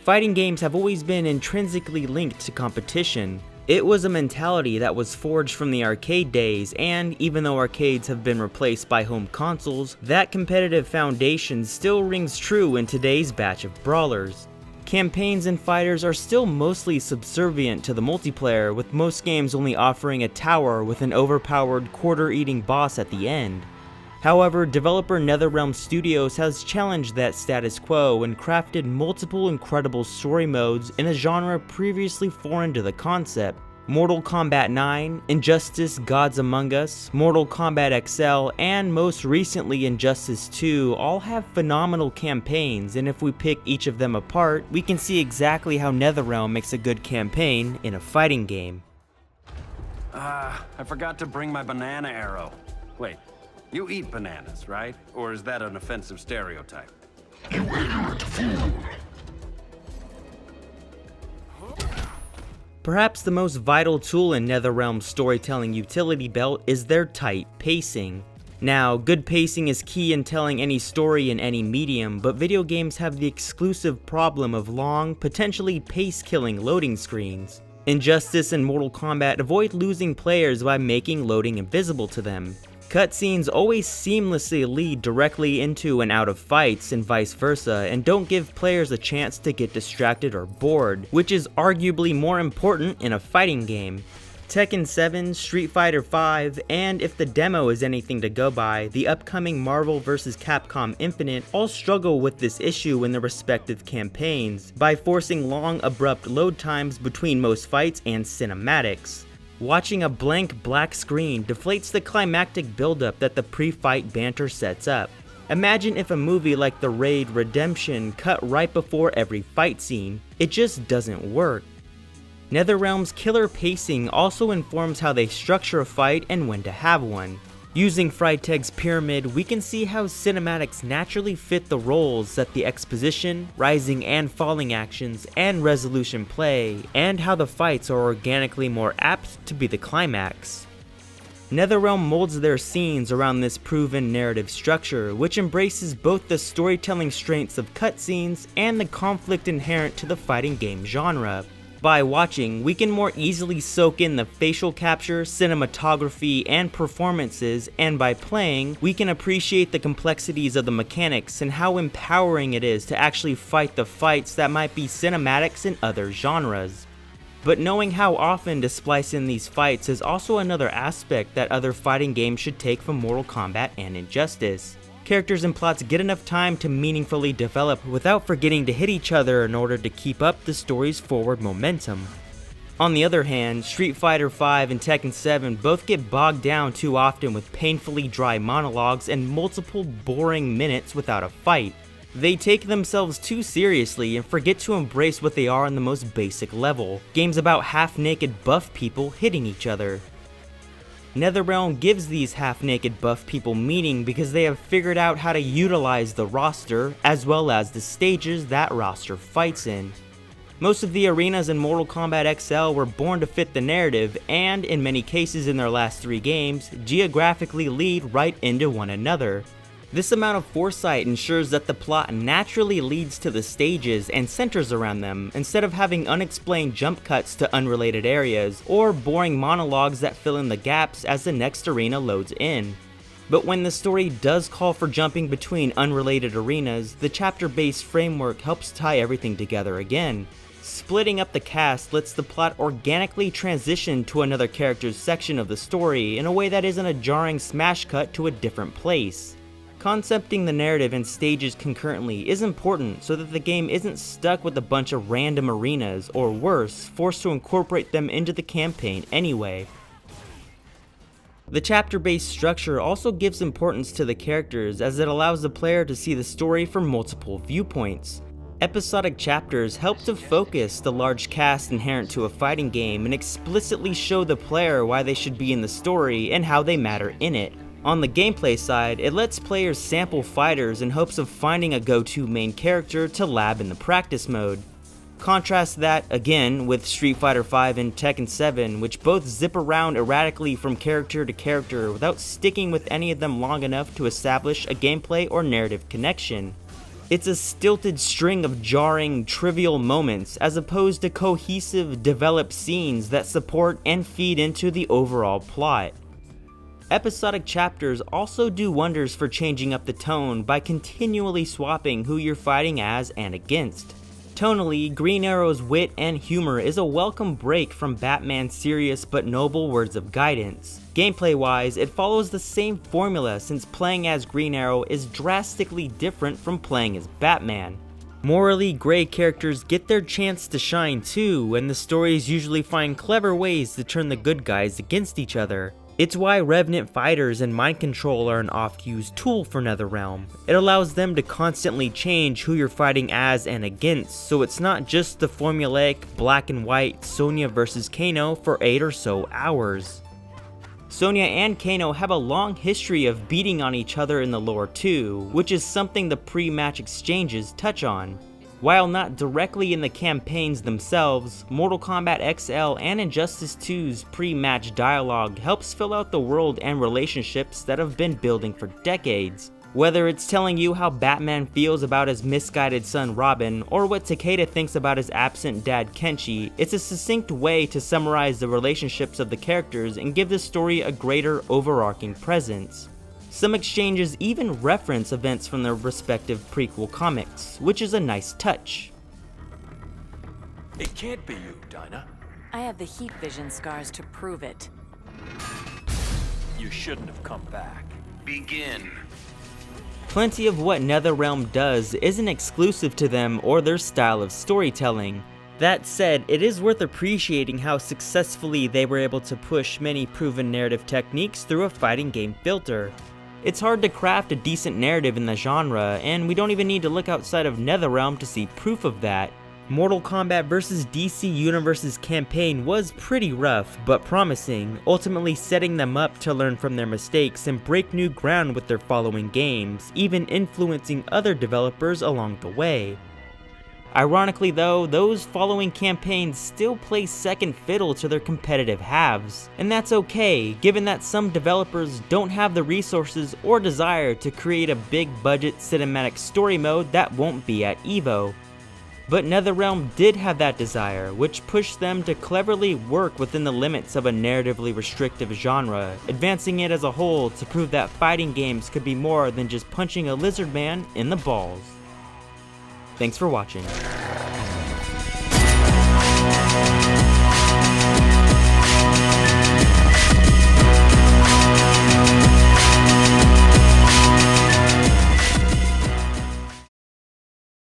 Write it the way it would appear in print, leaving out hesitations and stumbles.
Fighting games have always been intrinsically linked to competition. It was a mentality that was forged from the arcade days, and even though arcades have been replaced by home consoles, that competitive foundation still rings true in today's batch of brawlers. Campaigns and fighters are still mostly subservient to the multiplayer, with most games only offering a tower with an overpowered quarter-eating boss at the end. However, developer NetherRealm Studios has challenged that status quo and crafted multiple incredible story modes in a genre previously foreign to the concept. Mortal Kombat 9, Injustice Gods Among Us, Mortal Kombat XL, and most recently Injustice 2 all have phenomenal campaigns, and if we pick each of them apart, we can see exactly how NetherRealm makes a good campaign in a fighting game. I forgot to bring my banana arrow. Wait, you eat bananas, right? Or is that an offensive stereotype? You ignorant fool! Perhaps the most vital tool in NetherRealm's storytelling utility belt is their tight pacing. Now, good pacing is key in telling any story in any medium, but video games have the exclusive problem of long, potentially pace-killing loading screens. Injustice and Mortal Kombat avoid losing players by making loading invisible to them. Cutscenes always seamlessly lead directly into and out of fights and vice versa, and don't give players a chance to get distracted or bored, which is arguably more important in a fighting game. Tekken 7, Street Fighter 5, and if the demo is anything to go by, the upcoming Marvel vs. Capcom Infinite all struggle with this issue in their respective campaigns, by forcing long abrupt load times between most fights and cinematics. Watching a blank black screen deflates the climactic buildup that the pre-fight banter sets up. Imagine if a movie like The Raid Redemption cut right before every fight scene. It just doesn't work. NetherRealm's killer pacing also informs how they structure a fight and when to have one. Using Freytag's pyramid, we can see how cinematics naturally fit the roles that the exposition, rising and falling actions, and resolution play, and how the fights are organically more apt to be the climax. NetherRealm molds their scenes around this proven narrative structure, which embraces both the storytelling strengths of cutscenes and the conflict inherent to the fighting game genre. By watching, we can more easily soak in the facial capture, cinematography, and performances, and by playing, we can appreciate the complexities of the mechanics and how empowering it is to actually fight the fights that might be cinematics in other genres. But knowing how often to splice in these fights is also another aspect that other fighting games should take from Mortal Kombat and Injustice. Characters and plots get enough time to meaningfully develop without forgetting to hit each other in order to keep up the story's forward momentum. On the other hand, Street Fighter 5 and Tekken 7 both get bogged down too often with painfully dry monologues and multiple boring minutes without a fight. They take themselves too seriously and forget to embrace what they are on the most basic level, games about half-naked buff people hitting each other. NetherRealm gives these half-naked buff people meaning because they have figured out how to utilize the roster, as well as the stages that roster fights in. Most of the arenas in Mortal Kombat XL were born to fit the narrative, and in many cases in their last 3 games, geographically lead right into one another. This amount of foresight ensures that the plot naturally leads to the stages and centers around them, instead of having unexplained jump cuts to unrelated areas, or boring monologues that fill in the gaps as the next arena loads in. But when the story does call for jumping between unrelated arenas, the chapter-based framework helps tie everything together again. Splitting up the cast lets the plot organically transition to another character's section of the story in a way that isn't a jarring smash cut to a different place. Concepting the narrative and stages concurrently is important so that the game isn't stuck with a bunch of random arenas, or worse, forced to incorporate them into the campaign anyway. The chapter-based structure also gives importance to the characters as it allows the player to see the story from multiple viewpoints. Episodic chapters help to focus the large cast inherent to a fighting game and explicitly show the player why they should be in the story and how they matter in it. On the gameplay side, it lets players sample fighters in hopes of finding a go-to main character to lab in the practice mode. Contrast that, again, with Street Fighter 5 and Tekken 7, which both zip around erratically from character to character without sticking with any of them long enough to establish a gameplay or narrative connection. It's a stilted string of jarring, trivial moments as opposed to cohesive, developed scenes that support and feed into the overall plot. Episodic chapters also do wonders for changing up the tone by continually swapping who you're fighting as and against. Tonally, Green Arrow's wit and humor is a welcome break from Batman's serious but noble words of guidance. Gameplay-wise, it follows the same formula since playing as Green Arrow is drastically different from playing as Batman. Morally gray characters get their chance to shine too, and the stories usually find clever ways to turn the good guys against each other. It's why Revenant fighters and mind control are an oft-used tool for NetherRealm. It allows them to constantly change who you're fighting as and against, so it's not just the formulaic black and white Sonya vs Kano for 8 or so hours. Sonya and Kano have a long history of beating on each other in the lore too, which is something the pre-match exchanges touch on. While not directly in the campaigns themselves, Mortal Kombat XL and Injustice 2's pre-match dialogue helps fill out the world and relationships that have been building for decades. Whether it's telling you how Batman feels about his misguided son Robin, or what Takeda thinks about his absent dad Kenshi, it's a succinct way to summarize the relationships of the characters and give the story a greater overarching presence. Some exchanges even reference events from their respective prequel comics, which is a nice touch. It can't be you, Dinah. I have the heat vision scars to prove it. You shouldn't have come back. Begin. Plenty of what NetherRealm does isn't exclusive to them or their style of storytelling. That said, it is worth appreciating how successfully they were able to push many proven narrative techniques through a fighting game filter. It's hard to craft a decent narrative in the genre, and we don't even need to look outside of NetherRealm to see proof of that. Mortal Kombat vs DC Universe's campaign was pretty rough, but promising, ultimately setting them up to learn from their mistakes and break new ground with their following games, even influencing other developers along the way. Ironically though, those following campaigns still play second fiddle to their competitive halves, and that's okay, given that some developers don't have the resources or desire to create a big budget cinematic story mode that won't be at EVO. But NetherRealm did have that desire, which pushed them to cleverly work within the limits of a narratively restrictive genre, advancing it as a whole to prove that fighting games could be more than just punching a lizard man in the balls. Thanks for watching.